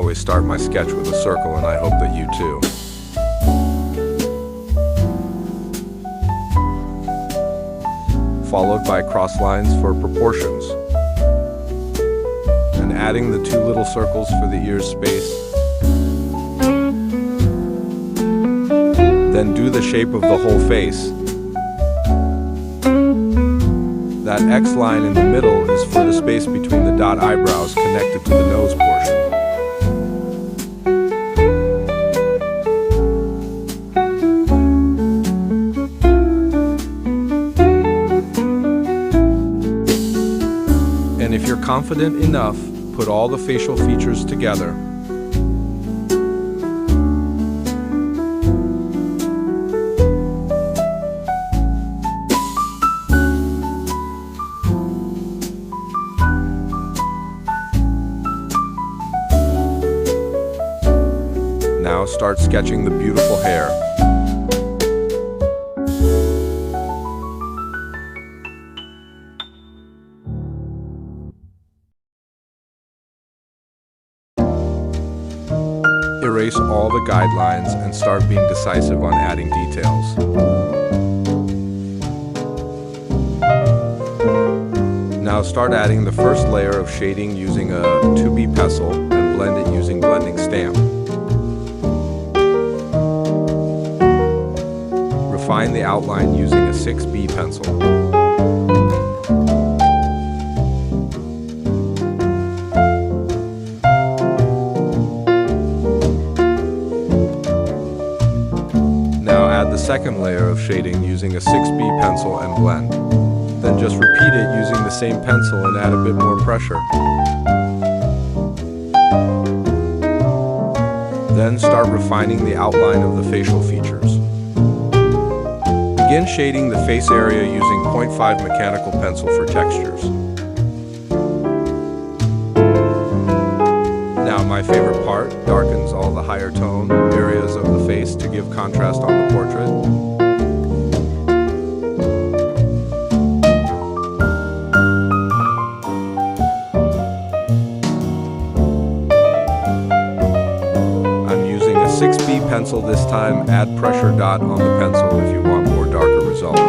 always start my sketch with a circle, and I hope that you too. Followed by cross lines for proportions. And adding the two little circles for the ear's space. Then do the shape of the whole face. That X line in the middle is for the space between the dot eyebrows connected to the nose portion. And if you're confident enough, put all the facial features together. Now start sketching the beautiful hair. Erase all the guidelines and start being decisive on adding details. Now start adding the first layer of shading using a 2B pencil and blend it using blending stamp. Refine the outline using a 6B pencil. Now add the second layer of shading using a 6B pencil and blend. Then just repeat it using the same pencil and add a bit more pressure. Then start refining the outline of the facial features. Begin shading the face area using 0.5 mechanical pencil for textures. Now my favorite part, darkens all the higher tone areas of the face to give contrast on the portrait. I'm using a 6B pencil this time. Add pressure dot on the pencil if you want more darker result.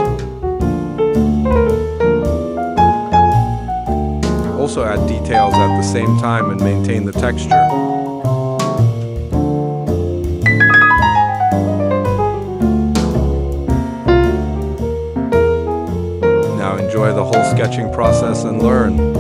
Also add details at the same time and maintain the texture. Now enjoy the whole sketching process and learn.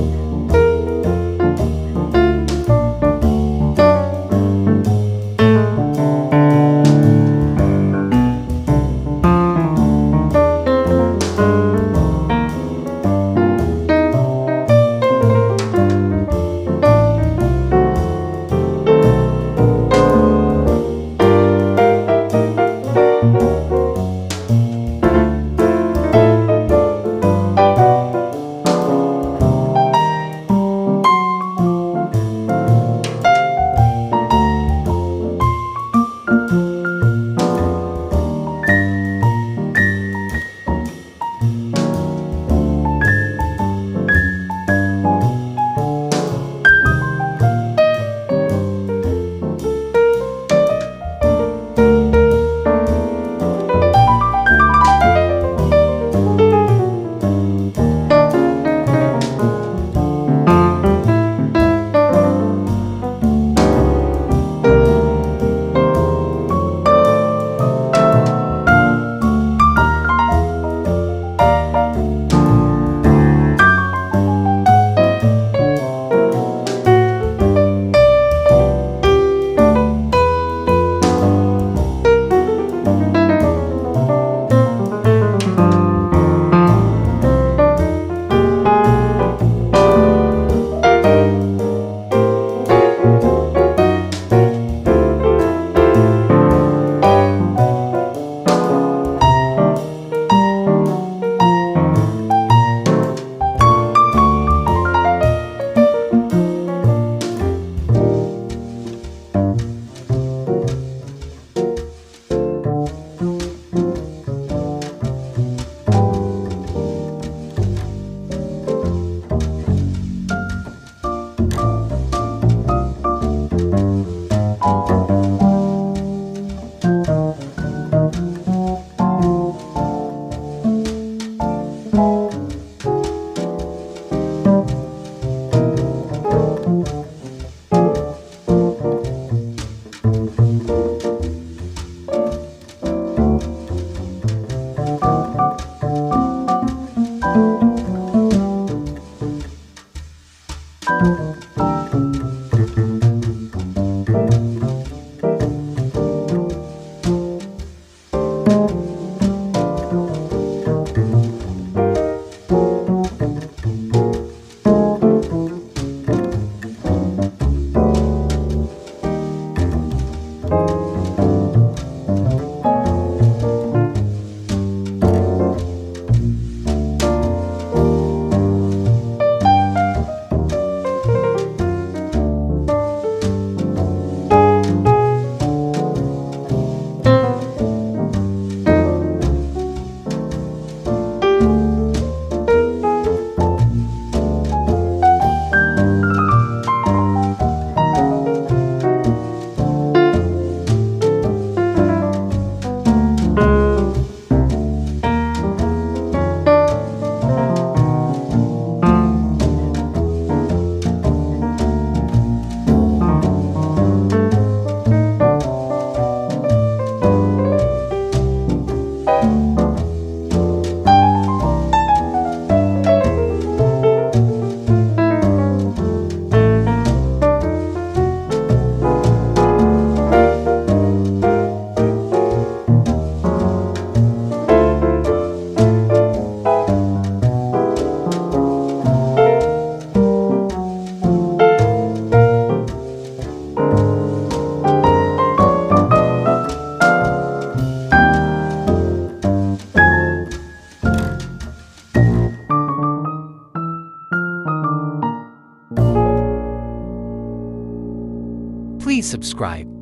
Please subscribe.